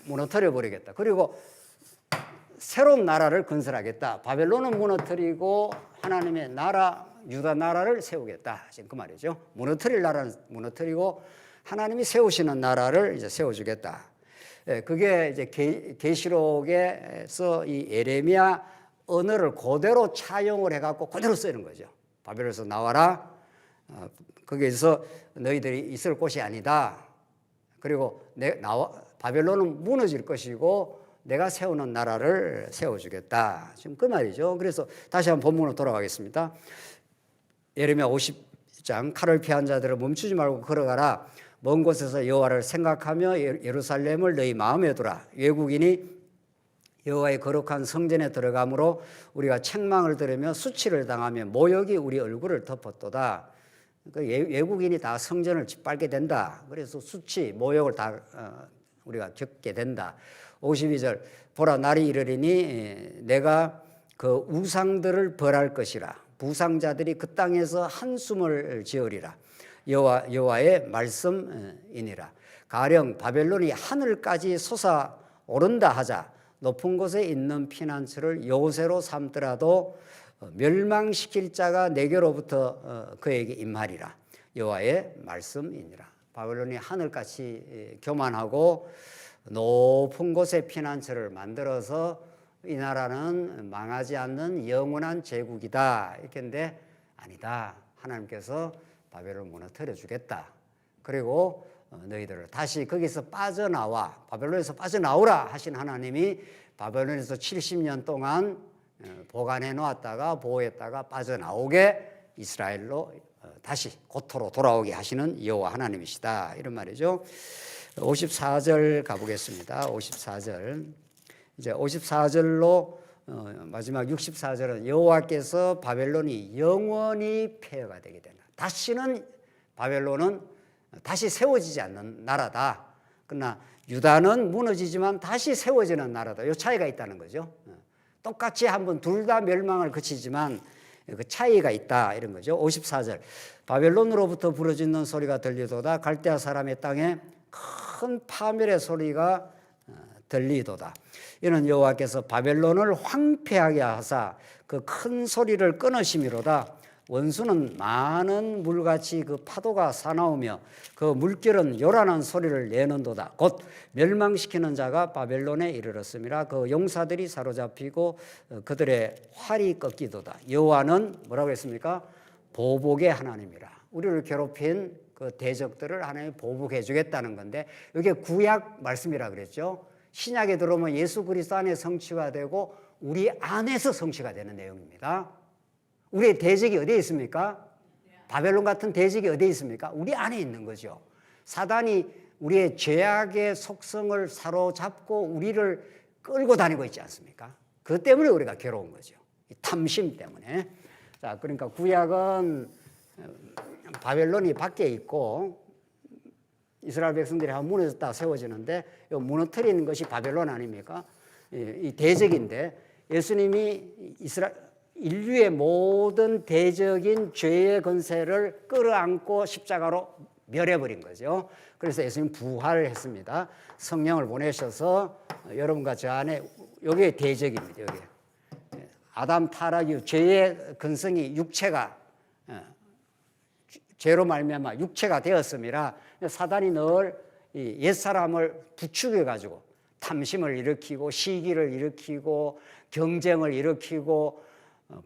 무너뜨려 버리겠다. 그리고 새로운 나라를 건설하겠다. 바벨론은 무너뜨리고 하나님의 나라 유다 나라를 세우겠다. 지금 그 말이죠. 무너뜨릴 나라는 무너뜨리고 하나님이 세우시는 나라를 이제 세워주겠다. 그게 이제 계시록에서 이 예레미야 언어를 그대로 차용을 해갖고 그대로 쓰는 거죠. 바벨론에서 나와라. 거기에서 너희들이 있을 곳이 아니다. 그리고 바벨론은 무너질 것이고 내가 세우는 나라를 세워주겠다. 지금 그 말이죠. 그래서 다시 한번 본문으로 돌아가겠습니다. 예레미야 50장 칼을 피한 자들을 멈추지 말고 걸어가라. 먼 곳에서 여호와를 생각하며 예루살렘을 너희 마음에 두라. 외국인이 여호와의 거룩한 성전에 들어가므로 우리가 책망을 들으며 수치를 당하며 모욕이 우리 얼굴을 덮었도다. 외국인이 다 성전을 짓밟게 된다. 그래서 수치, 모욕을 다 우리가 겪게 된다. 52절 보라 날이 이르리니 내가 그 우상들을 벌할 것이라. 부상자들이 그 땅에서 한숨을 지으리라. 여호와의 말씀이니라. 가령 바벨론이 하늘까지 솟아오른다 하자. 높은 곳에 있는 피난처를 요새로 삼더라도 멸망시킬 자가 내게로부터 그에게 임하리라. 여호와의 말씀이니라. 바벨론이 하늘같이 교만하고 높은 곳에 피난처를 만들어서 이 나라는 망하지 않는 영원한 제국이다. 이렇게인데 아니다. 하나님께서 바벨론을 무너뜨려 주겠다. 그리고 너희들을 다시 거기서 빠져나와 바벨론에서 빠져나오라 하신 하나님이 바벨론에서 70년 동안 보관해 놓았다가 보호했다가 빠져나오게 이스라엘로 다시 고토로 돌아오게 하시는 여호와 하나님이시다. 이런 말이죠. 54절 가보겠습니다. 54절. 이제 54절로 마지막 64절은 여호와께서 바벨론이 영원히 폐허가 되게 된다. 다시는 바벨론은 다시 세워지지 않는 나라다. 그러나 유다는 무너지지만 다시 세워지는 나라다. 이 차이가 있다는 거죠. 똑같이 한번 둘 다 멸망을 그치지만 그 차이가 있다 이런 거죠. 54절 바벨론으로부터 부르짖는 소리가 들리도다. 갈대아 사람의 땅에 큰 파멸의 소리가 들리도다. 이는 여호와께서 바벨론을 황폐하게 하사 그 큰 소리를 끊으심이로다. 원수는 많은 물같이 그 파도가 사나우며 그 물결은 요란한 소리를 내는도다. 곧 멸망시키는 자가 바벨론에 이르렀음이라. 그 용사들이 사로잡히고 그들의 활이 꺾이도다. 여호와는 뭐라고 했습니까? 보복의 하나님이라. 우리를 괴롭힌 그 대적들을 하나님이 보복해 주겠다는 건데 이게 구약 말씀이라 그랬죠. 신약에 들어오면 예수 그리스도 안에 성취가 되고 우리 안에서 성취가 되는 내용입니다. 우리의 대적이 어디에 있습니까? 바벨론 같은 대적이 어디에 있습니까? 우리 안에 있는 거죠. 사단이 우리의 죄악의 속성을 사로잡고 우리를 끌고 다니고 있지 않습니까? 그것 때문에 우리가 괴로운 거죠. 탐심 때문에. 자, 그러니까 구약은 바벨론이 밖에 있고 이스라엘 백성들이 한번 무너졌다 세워지는데 이 무너뜨리는 것이 바벨론 아닙니까? 이 대적인데 예수님이 인류의 모든 대적인 죄의 권세를 끌어안고 십자가로 멸해버린 거죠. 그래서 예수님 부활을 했습니다. 성령을 보내셔서 여러분과 저 안에 여기에 대적입니다. 여기 아담 타락 이후 죄의 근성이 육체가 죄로 말미암아 육체가 되었음이라 사단이 늘 옛사람을 부추겨 가지고 탐심을 일으키고 시기를 일으키고 경쟁을 일으키고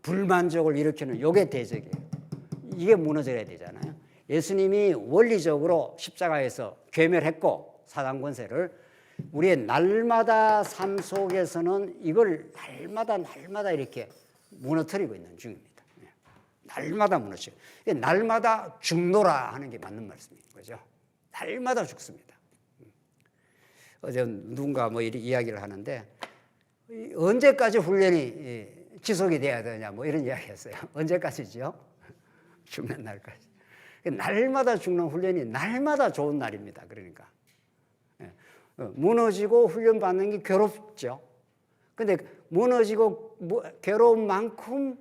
불만족을 일으키는 요게 대적이에요. 이게 무너져야 되잖아요. 예수님이 원리적으로 십자가에서 괴멸했고 사단 권세를 우리의 날마다 삶 속에서는 이걸 날마다 이렇게 무너뜨리고 있는 중입니다. 날마다 무너지고 날마다 죽노라 하는 게 맞는 말씀인 거죠. 날마다 죽습니다. 어제 누군가 뭐 이렇게 이야기를 하는데 언제까지 훈련이 지속이 돼야 되냐 뭐 이런 이야기했어요. 언제까지죠? 죽는 날까지. 날마다 죽는 훈련이 날마다 좋은 날입니다. 그러니까 무너지고 훈련 받는 게 괴롭죠. 근데 무너지고 괴로운 만큼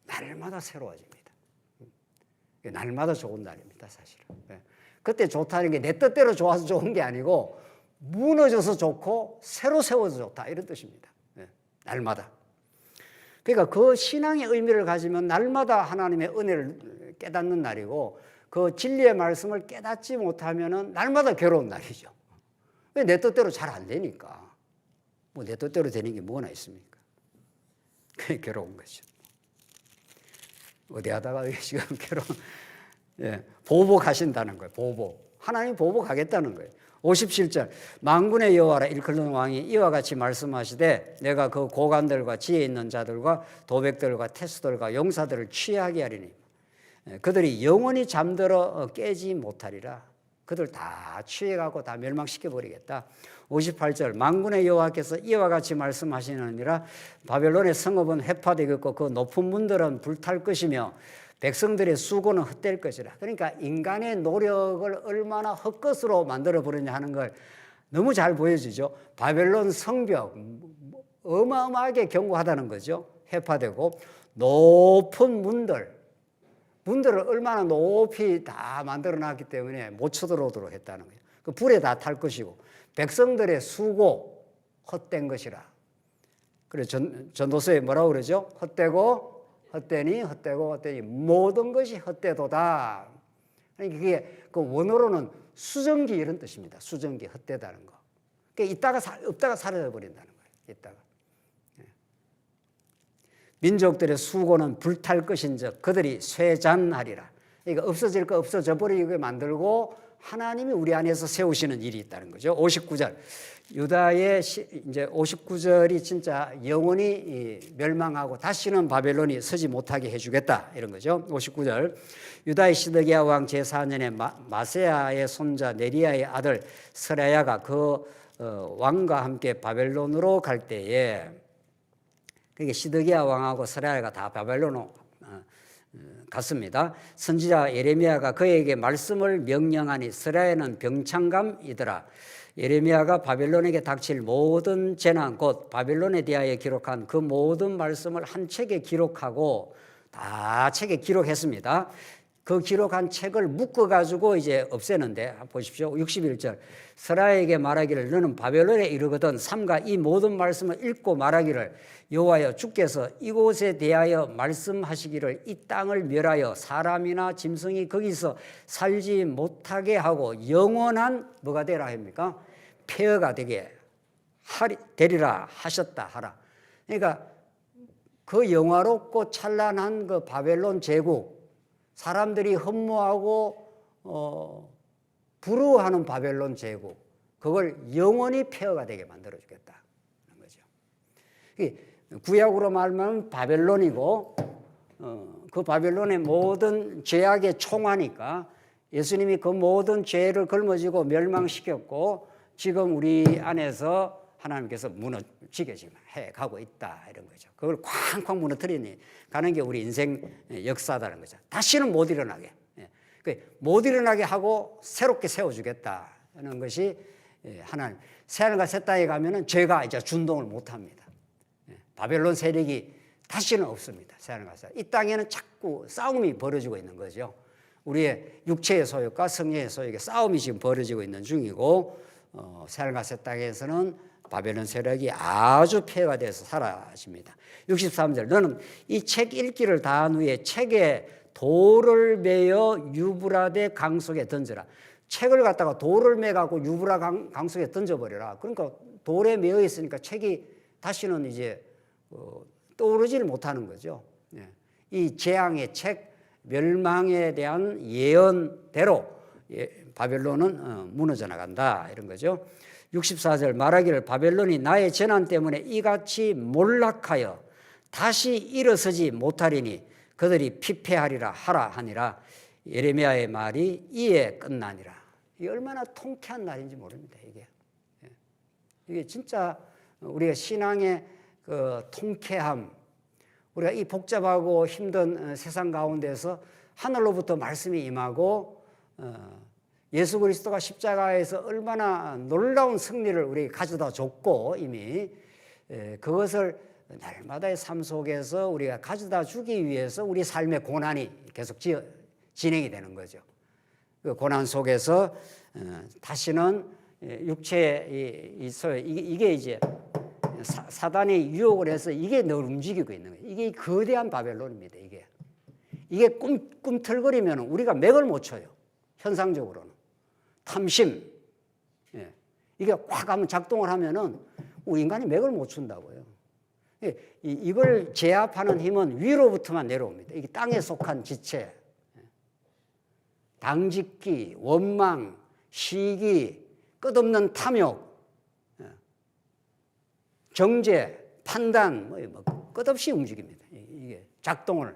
날마다 새로워집니다. 날마다 좋은 날입니다, 사실은. 그때 좋다는 게 내 뜻대로 좋아서 좋은 게 아니고 무너져서 좋고 새로 세워서 좋다 이런 뜻입니다. 날마다. 그러니까 그 신앙의 의미를 가지면 날마다 하나님의 은혜를 깨닫는 날이고, 그 진리의 말씀을 깨닫지 못하면은 날마다 괴로운 날이죠. 왜? 내 뜻대로 잘 안 되니까. 뭐 내 뜻대로 되는 게 뭐나 있습니까? 그게 괴로운 거죠. 어디 하다가 지금 괴로운, 보복하신다는 거예요. 보복. 하나님 보복하겠다는 거예요. 57절, 만군의 여호와라 일컬는 왕이 이와 같이 말씀하시되 내가 그 고관들과 지혜 있는 자들과 도백들과 태수들과 용사들을 취하게 하리니 그들이 영원히 잠들어 깨지 못하리라. 그들 다 취해가고 다 멸망시켜버리겠다. 58절, 만군의 여호와께서 이와 같이 말씀하시느니라. 바벨론의 성읍은 회파되겠고 그 높은 문들은 불탈 것이며 백성들의 수고는 헛될 것이라. 그러니까 인간의 노력을 얼마나 헛것으로 만들어 버리냐 하는 걸 너무 잘 보여주죠. 바벨론 성벽 어마어마하게 견고하다는 거죠. 회파되고 높은 문들을 얼마나 높이 다 만들어 놨기 때문에 못 쳐들어오도록 했다는 거예요. 그 불에 다 탈 것이고 백성들의 수고 헛된 것이라. 그래서 전도서에 뭐라고 그러죠? 헛되고 헛되니 모든 것이 헛되도다. 그러니까 그게 그 원어로는 수정기 이런 뜻입니다. 수정기 헛되다는 거. 그러니까 없다가 사라져 버린다는 거예요. 있다가. 민족들의 수고는 불탈 것인즉 그들이 쇠잔하리라. 그러니까 없어질 거 없어져 버리게 만들고 하나님이 우리 안에서 세우시는 일이 있다는 거죠. 59절. 유다의 이제 59절이 진짜 영원히 멸망하고 다시는 바벨론이 서지 못하게 해주겠다 이런 거죠. 59절. 유다의 시드기야 왕 제4년에 마세야의 손자 네리야의 아들 스라야가 그 왕과 함께 바벨론으로 갈 때에, 그러니까 시드기야 왕하고 스라야가 다 바벨론으로 갔습니다. 선지자 예레미야가 그에게 말씀을 명령하니 스라야는 병창감이더라. 예레미야가 바벨론에게 닥칠 모든 재난 곧 바벨론에 대하여 기록한 그 모든 말씀을 한 책에 기록하고 다 책에 기록했습니다. 그 기록한 책을 묶어가지고 이제 없애는데 보십시오. 61절. 스라야에게 말하기를 너는 바벨론에 이르거든 삼가 이 모든 말씀을 읽고 말하기를 여호와여 주께서 이곳에 대하여 말씀하시기를 이 땅을 멸하여 사람이나 짐승이 거기서 살지 못하게 하고 영원한 뭐가 되라 합니까? 폐허가 되리라 하셨다 하라. 그러니까 그 영화롭고 찬란한 그 바벨론 제국, 사람들이 흠모하고 부러워하는 바벨론 제국, 그걸 영원히 폐허가 되게 만들어 주겠다는 거죠. 구약으로 말하면 바벨론이고 그 바벨론의 모든 죄악의 총화니까 예수님이 그 모든 죄를 걸머지고 멸망시켰고 지금 우리 안에서 하나님께서 무너지게 지금 해가고 있다 이런 거죠. 그걸 쾅쾅 무너뜨리니 가는 게 우리 인생 역사다는 거죠. 다시는 못 일어나게, 못 일어나게 하고 새롭게 세워주겠다는 것이 하나님. 새하늘과 새 땅에 가면은 죄가 이제 준동을 못합니다. 바벨론 세력이 다시는 없습니다. 새하늘과 새 땅. 이 땅에는 자꾸 싸움이 벌어지고 있는 거죠. 우리의 육체의 소욕과 성령의 소욕의 싸움이 지금 벌어지고 있는 중이고 새하늘과 새 땅에서는 바벨론 세력이 아주 폐허가 돼서 사라집니다. 63절. 너는 이 책 읽기를 다한 후에 책에 돌을 매어 유브라데 강 속에 던져라. 책을 갖다가 돌을 매갖고 유브라 강 속에 던져버려라. 그러니까 돌에 매어 있으니까 책이 다시는 이제 떠오르지를 못하는 거죠. 이 재앙의 책, 멸망에 대한 예언대로 바벨론은 무너져 나간다 이런 거죠. 64절. 말하기를 바벨론이 나의 재난 때문에 이같이 몰락하여 다시 일어서지 못하리니 그들이 피폐하리라 하라 하니라. 예레미야의 말이 이에 끝나니라. 이게 얼마나 통쾌한 날인지 모릅니다. 이게 진짜 우리가 신앙의 그 통쾌함, 우리가 이 복잡하고 힘든 세상 가운데서 하늘로부터 말씀이 임하고 예수 그리스도가 십자가에서 얼마나 놀라운 승리를 우리에게 가져다 줬고 이미 그것을 날마다의 삶 속에서 우리가 가져다 주기 위해서 우리 삶의 고난이 계속 진행이 되는 거죠. 그 고난 속에서 다시는 육체의 이게 이제 사단이 유혹을 해서 이게 늘 움직이고 있는 거예요. 이게 거대한 바벨론입니다. 이게 꿈틀거리면 우리가 맥을 못 쳐요. 현상적으로는. 탐심. 예. 이게 확 하면 작동을 하면은 우리 인간이 맥을 못 춘다고요. 이걸 제압하는 힘은 위로부터만 내려옵니다. 이게 땅에 속한 지체, 당짓기, 원망, 시기, 끝없는 탐욕, 정죄, 판단, 뭐 끝없이 움직입니다. 이게 작동을.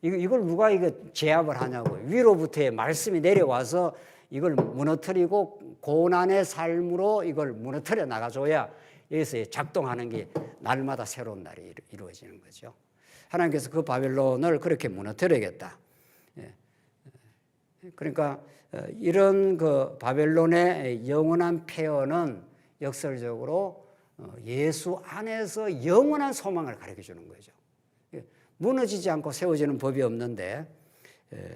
이걸 누가 제압을 하냐고. 위로부터의 말씀이 내려와서 이걸 무너뜨리고 고난의 삶으로 이걸 무너뜨려 나가줘야 여기서 작동하는 게 날마다 새로운 날이 이루어지는 거죠. 하나님께서 그 바벨론을 그렇게 무너뜨려야겠다. 그러니까 이런 그 바벨론의 영원한 폐허는 역설적으로 예수 안에서 영원한 소망을 가르쳐 주는 거죠. 무너지지 않고 세워지는 법이 없는데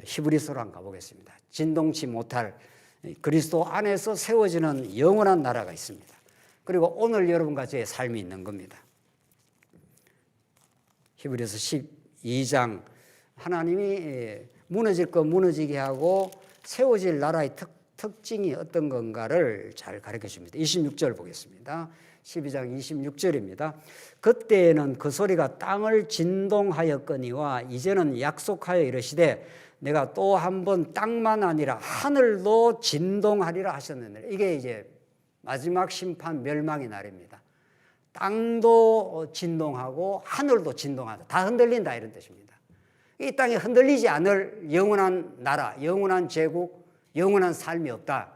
히브리서로 한번 가보겠습니다. 진동치 못할 그리스도 안에서 세워지는 영원한 나라가 있습니다. 그리고 오늘 여러분과 저의 삶이 있는 겁니다. 히브리서 12장 하나님이 무너질 거 무너지게 하고 세워질 나라의 특징이 어떤 건가를 잘 가르쳐 줍니다. 26절 보겠습니다. 12장 26절입니다. 그때에는 그 소리가 땅을 진동하였거니와 이제는 약속하여 이르시되 내가 또 한 번 땅만 아니라 하늘도 진동하리라 하셨는데 이게 이제 마지막 심판 멸망의 날입니다. 땅도 진동하고 하늘도 진동하다. 다 흔들린다 이런 뜻입니다. 이 땅에 흔들리지 않을 영원한 나라, 영원한 제국, 영원한 삶이 없다.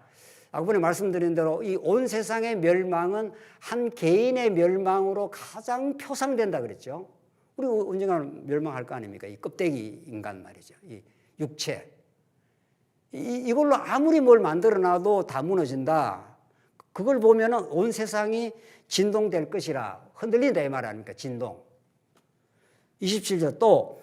아까 말씀드린 대로 이 온 세상의 멸망은 한 개인의 멸망으로 가장 표상된다 그랬죠. 우리 언젠가는 멸망할 거 아닙니까? 이 껍데기 인간 말이죠. 이 육체. 이걸로 아무리 뭘 만들어놔도 다 무너진다. 그걸 보면 온 세상이 진동될 것이라 흔들린다 이 말 아닙니까? 진동. 27절 또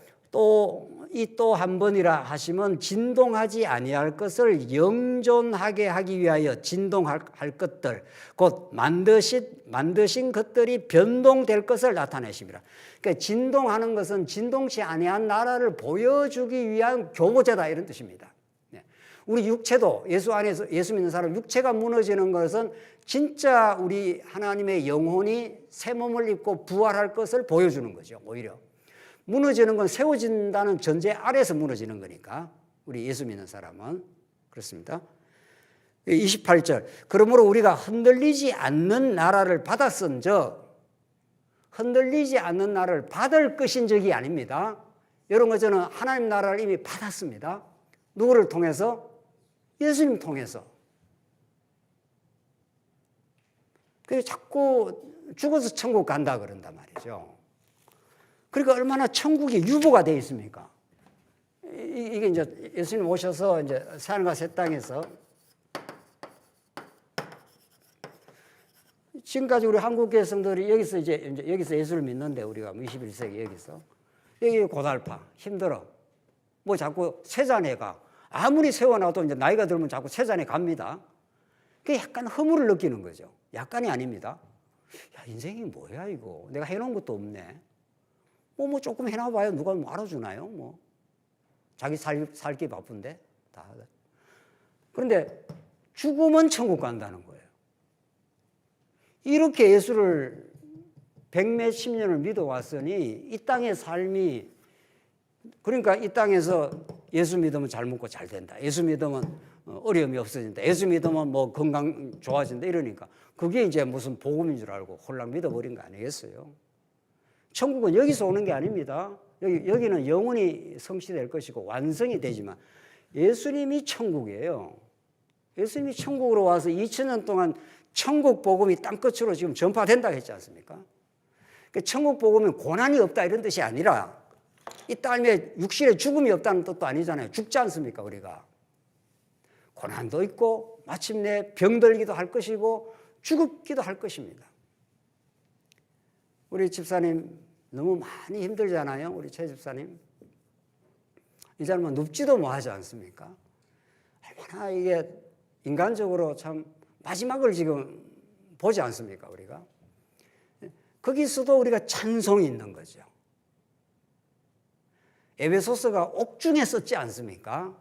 한 번이라 하시면 진동하지 아니할 것을 영존하게 하기 위하여 진동할 것들 곧 만드신 것들이 변동될 것을 나타내십니다. 그러니까 진동하는 것은 진동치 아니한 나라를 보여주기 위한 교보제다 이런 뜻입니다. 우리 육체도 예수 안에서 예수 믿는 사람 육체가 무너지는 것은 진짜 우리 하나님의 영혼이 새 몸을 입고 부활할 것을 보여주는 거죠. 오히려 무너지는 건 세워진다는 전제 아래서 무너지는 거니까 우리 예수 믿는 사람은 그렇습니다. 28절 그러므로 우리가 흔들리지 않는 나라를 받았은즉 흔들리지 않는 나라를 받을 것인 적이 아닙니다. 이런 거 저는 하나님 나라를 이미 받았습니다. 누구를 통해서? 예수님 통해서. 그래서 자꾸 죽어서 천국 간다 그런단 말이죠. 그러니까 얼마나 천국이 유보가 되어 있습니까? 이게 이제 예수님 오셔서 이제 하늘과 새 땅에서 지금까지 우리 한국 교회성들이 여기서 여기서 예수를 믿는데 우리가 21세기 여기 고달파 힘들어. 뭐 자꾸 세잔에 가. 아무리 세워놔도 이제 나이가 들면 자꾸 세잔에 갑니다. 그게 약간 허물을 느끼는 거죠. 약간이 아닙니다. 야, 인생이 뭐야 이거. 내가 해놓은 것도 없네. 뭐 조금 해놔봐야 누가 뭐 알아주나요? 뭐 자기 살기 바쁜데 다. 그런데 죽으면 천국 간다는 거예요. 이렇게 예수를 백몇십 년을 믿어왔으니 이 땅의 삶이 그러니까 이 땅에서 예수 믿으면 잘 먹고 잘 된다. 예수 믿으면 어려움이 없어진다. 예수 믿으면 뭐 건강 좋아진다. 이러니까 그게 이제 무슨 복음인 줄 알고 홀랑 믿어버린 거 아니겠어요? 천국은 여기서 오는 게 아닙니다. 여기는 영원히 성취될 것이고 완성이 되지만 예수님이 천국이에요. 예수님이 천국으로 와서 2000년 동안 천국 복음이 땅끝으로 지금 전파된다고 했지 않습니까? 천국 복음은 고난이 없다 이런 뜻이 아니라 이 땅에 육신에 죽음이 없다는 뜻도 아니잖아요. 죽지 않습니까 우리가? 고난도 있고 마침내 병들기도 할 것이고 죽기도 할 것입니다. 우리 집사님 너무 많이 힘들잖아요. 우리 최 집사님. 이제는 뭐 눕지도 뭐 하지 않습니까? 얼마나 이게 인간적으로 참 마지막을 지금 보지 않습니까 우리가? 거기서도 우리가 찬송이 있는 거죠. 에베소서가 옥중에 썼지 않습니까?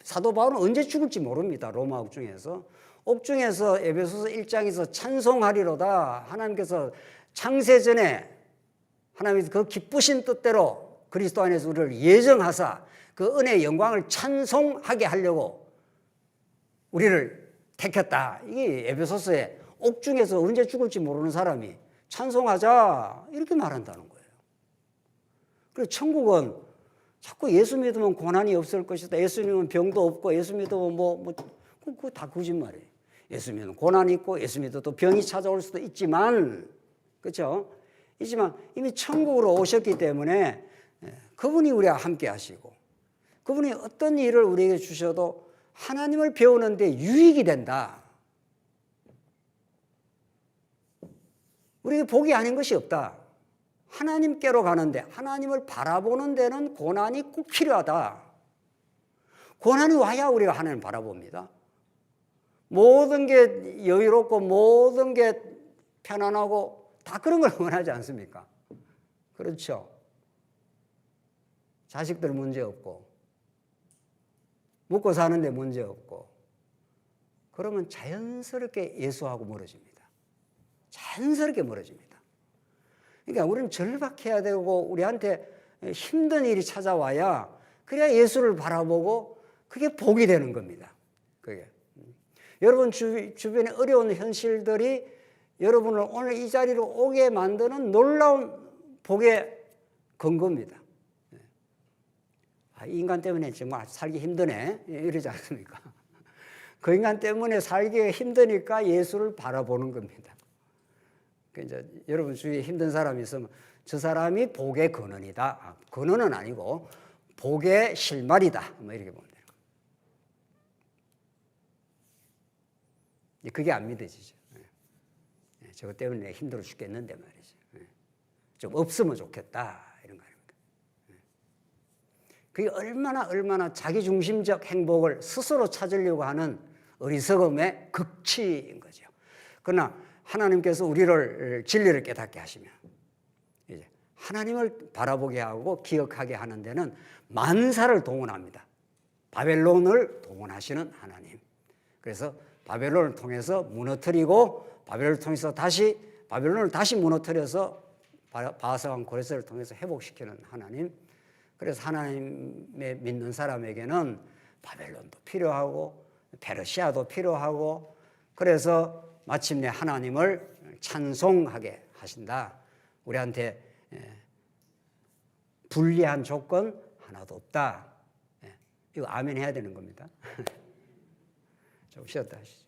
사도 바울은 언제 죽을지 모릅니다. 로마 옥중에서. 옥중에서 에베소서 1장에서 찬송하리로다. 하나님께서 창세전에 하나님께서 그 기쁘신 뜻대로 그리스도 안에서 우리를 예정하사 그 은혜의 영광을 찬송하게 하려고 우리를 택했다. 이게 에베소서에 옥중에서 언제 죽을지 모르는 사람이 찬송하자 이렇게 말한다는 거예요. 그리고 천국은 자꾸 예수 믿으면 고난이 없을 것이다. 예수 믿으면 병도 없고 예수 믿으면 그거 다 거짓말이에요. 예수 믿으면 고난이 있고 예수 믿어도 병이 찾아올 수도 있지만, 그렇죠? 있지만 이미 천국으로 오셨기 때문에 그분이 우리와 함께 하시고 그분이 어떤 일을 우리에게 주셔도 하나님을 배우는 데 유익이 된다. 우리에게 복이 아닌 것이 없다. 하나님께로 가는데 하나님을 바라보는 데는 고난이 꼭 필요하다. 고난이 와야 우리가 하나님을 바라봅니다. 모든 게 여유롭고 모든 게 편안하고 다 그런 걸 원하지 않습니까? 그렇죠. 자식들 문제 없고 먹고 사는데 문제 없고 그러면 자연스럽게 예수하고 멀어집니다. 자연스럽게 멀어집니다. 그러니까 우리는 절박해야 되고 우리한테 힘든 일이 찾아와야 그래야 예수를 바라보고 그게 복이 되는 겁니다. 그게. 여러분 주변에 어려운 현실들이 여러분을 오늘 이 자리로 오게 만드는 놀라운 복의 근거입니다. 이 인간 때문에 정말 살기 힘드네 이러지 않습니까? 그 인간 때문에 살기가 힘드니까 예수를 바라보는 겁니다. 이제 여러분 주위에 힘든 사람이 있으면 저 사람이 복의 근원이다. 근원은 아니고 복의 실마리다. 뭐 이렇게 보면 돼요. 그게 안 믿어지죠. 저것 때문에 힘들어 죽겠는데 말이죠. 좀 없으면 좋겠다 이런 거 아닙니까? 그게 얼마나 자기중심적 행복을 스스로 찾으려고 하는 어리석음의 극치인 거죠. 그러나 하나님께서 우리를 진리를 깨닫게 하시면 이제 하나님을 바라보게 하고 기억하게 하는 데는 만사를 동원합니다. 바벨론을 동원하시는 하나님. 그래서 바벨론을 통해서 무너뜨리고 바벨론을 통해서 바벨론을 다시 무너뜨려서 바하사왕 고레스를 통해서 회복시키는 하나님. 그래서 하나님의 믿는 사람에게는 바벨론도 필요하고 페르시아도 필요하고 그래서 마침내 하나님을 찬송하게 하신다. 우리한테 불리한 조건 하나도 없다. 이거 아멘 해야 되는 겁니다. 좀 쉬었다 하시죠.